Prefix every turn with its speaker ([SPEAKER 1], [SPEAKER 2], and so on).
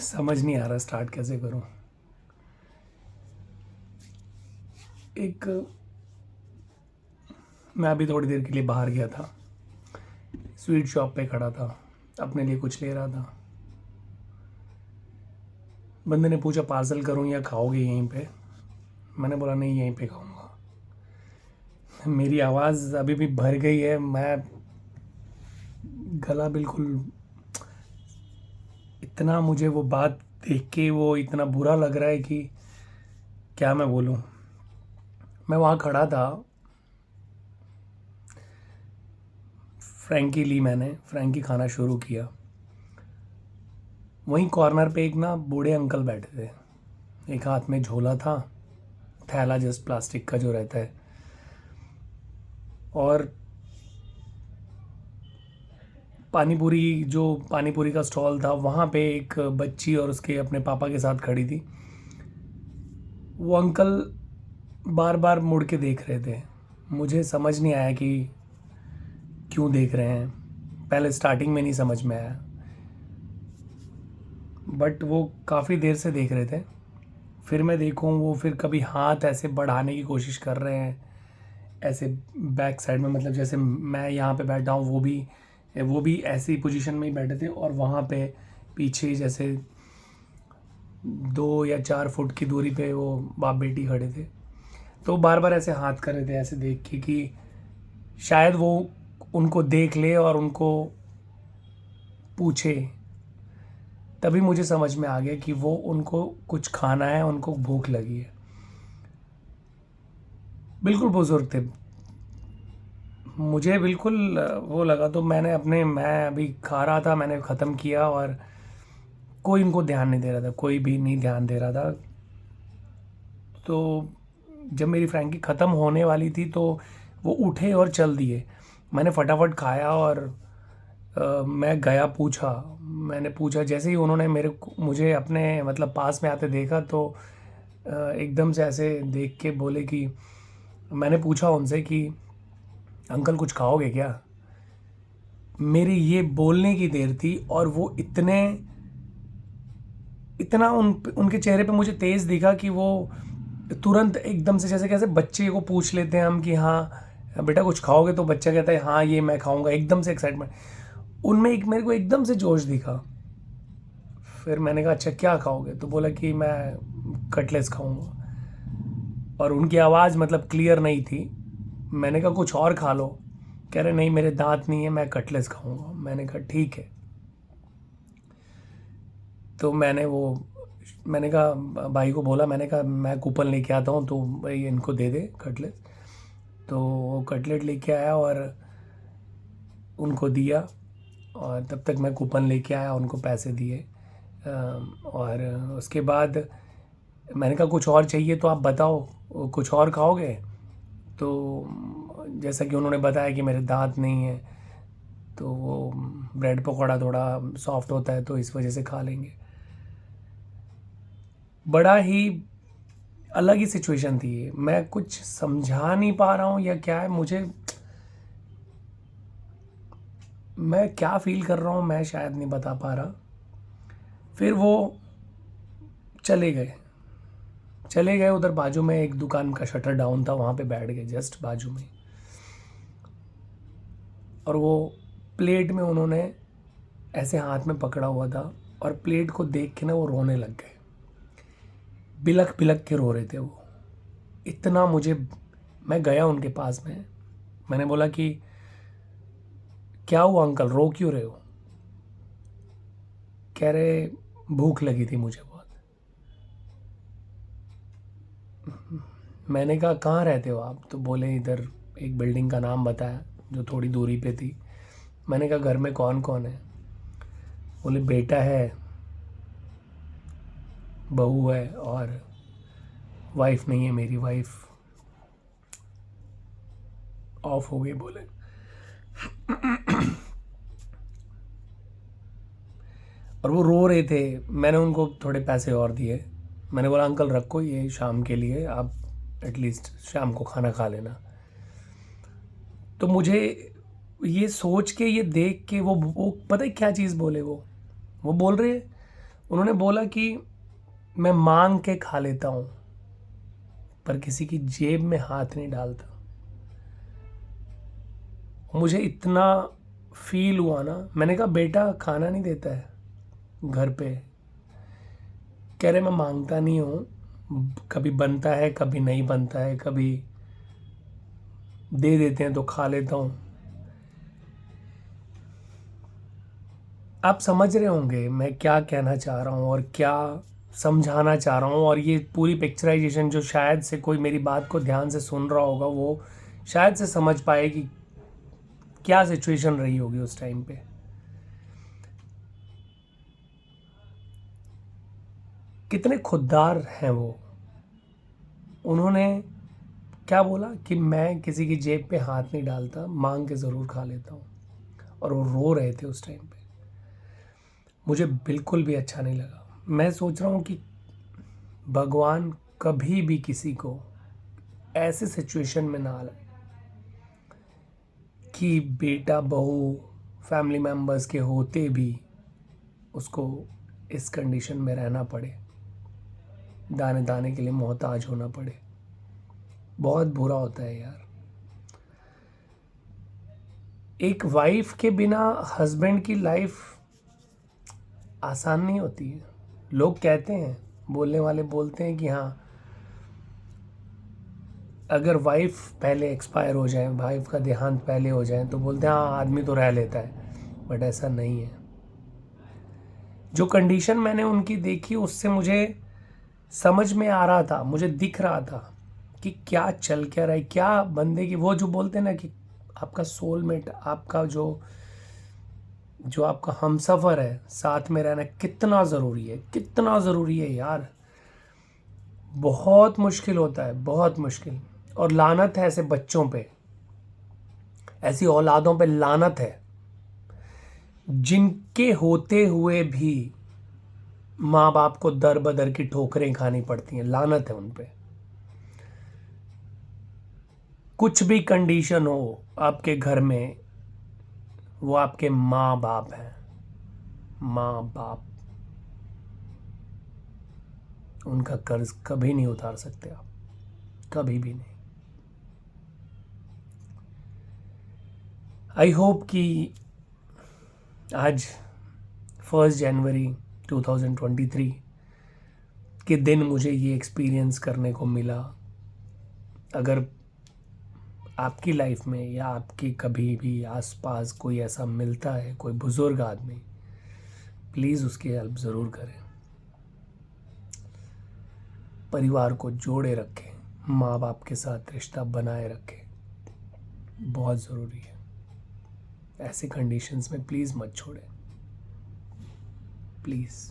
[SPEAKER 1] समझ नहीं आ रहा स्टार्ट कैसे करूं। एक मैं अभी थोड़ी देर के लिए बाहर गया था, स्वीट शॉप पे खड़ा था, अपने लिए कुछ ले रहा था। बंदे ने पूछा पार्सल करूं या खाओगे यहीं पे। मैंने बोला नहीं, यहीं पे खाऊंगा। मेरी आवाज़ अभी भी भर गई है, मैं गला बिल्कुल, इतना मुझे वो बात देख के वो इतना बुरा लग रहा है कि क्या मैं बोलूं। मैं वहाँ खड़ा था, फ्रैंकी ली, मैंने फ्रैंकी खाना शुरू किया। वहीं कॉर्नर पे एक ना बूढ़े अंकल बैठे थे, एक हाथ में झोला था, थैला जस्ट प्लास्टिक का जो रहता है, और पानी पूरी का स्टॉल था। वहाँ पे एक बच्ची और उसके अपने पापा के साथ खड़ी थी। वो अंकल बार बार मुड़ के देख रहे थे। मुझे समझ नहीं आया कि क्यों देख रहे हैं। पहले स्टार्टिंग में नहीं समझ में आया, बट वो काफ़ी देर से देख रहे थे। फिर मैं देखूं, वो फिर कभी हाथ ऐसे बढ़ाने की कोशिश कर रहे हैं, ऐसे बैक साइड में, मतलब जैसे मैं यहाँ पे बैठा हूँ, वो भी ऐसी पोजीशन में ही बैठे थे। और वहाँ पे पीछे जैसे 2 या 4 फुट की दूरी पे वो बाप बेटी खड़े थे। तो बार बार ऐसे हाथ कर रहे थे, ऐसे देख के कि शायद वो उनको देख ले और उनको पूछे। तभी मुझे समझ में आ गया कि वो उनको कुछ खाना है, उनको भूख लगी है। बिल्कुल बुजुर्ग थे। मुझे बिल्कुल वो लगा, तो मैं अभी खा रहा था, मैंने ख़त्म किया और कोई उनको ध्यान नहीं दे रहा था, कोई भी नहीं ध्यान दे रहा था। तो जब मेरी फ्रैंकी ख़त्म होने वाली थी तो वो उठे और चल दिए। मैंने फटाफट खाया और मैं गया, मैंने पूछा। जैसे ही उन्होंने मुझे अपने मतलब पास में आते देखा तो एकदम से ऐसे देख के बोले कि, मैंने पूछा उनसे कि अंकल कुछ खाओगे क्या। मेरी ये बोलने की देर थी और वो इतना उनके चेहरे पे मुझे तेज़ दिखा कि वो तुरंत एकदम से, जैसे कैसे बच्चे को पूछ लेते हैं हम कि हाँ बेटा कुछ खाओगे, तो बच्चा कहता है हाँ ये मैं खाऊंगा, एकदम से एक्साइटमेंट उनमें। एक मेरे को एकदम से जोश दिखा। फिर मैंने कहा अच्छा क्या खाओगे, तो बोला कि मैं कटलेट्स खाऊंगा। और उनकी आवाज़ मतलब क्लियर नहीं थी। मैंने कहा कुछ और खा लो। कह रहे नहीं मेरे दांत नहीं है, मैं कटलेट्स खाऊंगा। मैंने कहा ठीक है। तो मैंने कहा भाई को बोला, मैंने कहा मैं कूपन लेके आता हूँ तो भाई इनको दे दे कटलेट। तो वो कटलेट लेके आया और उनको दिया, और तब तक मैं कूपन लेके आया, उनको पैसे दिए। और उसके बाद मैंने कहा कुछ और चाहिए तो आप बताओ, कुछ और खाओगे। तो जैसा कि उन्होंने बताया कि मेरे दांत नहीं है, तो वो ब्रेड पकौड़ा थोड़ा सॉफ्ट होता है तो इस वजह से खा लेंगे। बड़ा ही अलग ही सिचुएशन थी ये। मैं कुछ समझा नहीं पा रहा हूँ या क्या है, मैं क्या फील कर रहा हूँ मैं शायद नहीं बता पा रहा। फिर वो चले गए चले गए उधर बाजू में एक दुकान का शटर डाउन था, वहाँ पे बैठ गए जस्ट बाजू में। और वो प्लेट में उन्होंने ऐसे हाथ में पकड़ा हुआ था, और प्लेट को देख के ना वो रोने लग गए। बिलख बिलख के रो रहे थे वो। इतना मुझे मैं गया उनके पास में, मैंने बोला कि क्या हुआ अंकल, रो क्यों रहे हो। कह रहे भूख लगी थी मुझे बहुत। मैंने कहा कहाँ रहते हो आप, तो बोले इधर। एक बिल्डिंग का नाम बताया जो थोड़ी दूरी पे थी। मैंने कहा घर में कौन कौन है। बोले बेटा है, बहू है, और वाइफ नहीं है, मेरी वाइफ ऑफ हो गई बोले। और वो रो रहे थे। मैंने उनको थोड़े पैसे और दिए। मैंने बोला अंकल रखो ये शाम के लिए, आप एटलीस्ट शाम को खाना खा लेना। तो मुझे ये सोच के, ये देख के, वो पता है क्या चीज़ बोले। वो बोल रहे उन्होंने बोला कि मैं मांग के खा लेता हूँ पर किसी की जेब में हाथ नहीं डालता। मुझे इतना फील हुआ ना, मैंने कहा बेटा खाना नहीं देता है घर पे? कह रहे मैं मांगता नहीं हूँ, कभी बनता है कभी नहीं बनता है, कभी दे देते हैं तो खा लेता हूँ। आप समझ रहे होंगे मैं क्या कहना चाह रहा हूँ और क्या समझाना चाह रहा हूँ। और ये पूरी पिक्चराइजेशन जो शायद से कोई मेरी बात को ध्यान से सुन रहा होगा वो शायद से समझ पाए कि क्या सिचुएशन रही होगी उस टाइम पे। कितने खुददार हैं वो। उन्होंने क्या बोला कि मैं किसी की जेब पे हाथ नहीं डालता, मांग के ज़रूर खा लेता हूँ। और वो रो रहे थे उस टाइम पे। मुझे बिल्कुल भी अच्छा नहीं लगा। मैं सोच रहा हूँ कि भगवान कभी भी किसी को ऐसे सिचुएशन में ना लाए कि बेटा बहू फैमिली मेम्बर्स के होते भी उसको इस कंडीशन में रहना पड़े, दाने दाने के लिए मोहताज होना पड़े। बहुत बुरा होता है यार। एक वाइफ के बिना हस्बैंड की लाइफ आसान नहीं होती है। लोग कहते हैं, बोलने वाले बोलते हैं कि हाँ अगर वाइफ पहले एक्सपायर हो जाए, वाइफ का देहांत पहले हो जाए तो बोलते हैं हाँ आदमी तो रह लेता है। बट ऐसा नहीं है। जो कंडीशन मैंने उनकी देखी उससे मुझे समझ में आ रहा था, मुझे दिख रहा था कि क्या चल क्या रहा है, क्या बंदे की वो जो बोलते हैं ना कि आपका सोलमेट, आपका जो जो आपका हमसफ़र है, साथ में रहना कितना ज़रूरी है, कितना ज़रूरी है यार। बहुत मुश्किल होता है, बहुत मुश्किल। और लानत है ऐसे बच्चों पे, ऐसी औलादों पे लानत है जिनके होते हुए भी माँ बाप को दर बदर की ठोकरें खानी पड़ती हैं। लानत है उन पे। कुछ भी कंडीशन हो आपके घर में, वो आपके माँ बाप हैं। माँ बाप, उनका कर्ज कभी नहीं उतार सकते आप, कभी भी नहीं। आई होप कि आज 1 जनवरी 2023 के दिन मुझे ये एक्सपीरियंस करने को मिला। अगर आपकी लाइफ में या आपके कभी भी आसपास कोई ऐसा मिलता है, कोई बुज़ुर्ग आदमी, प्लीज़ उसकी हेल्प ज़रूर करें। परिवार को जोड़े रखें, माँ बाप के साथ रिश्ता बनाए रखें, बहुत ज़रूरी है। ऐसे कंडीशंस में प्लीज़ मत छोड़ें, प्लीज़।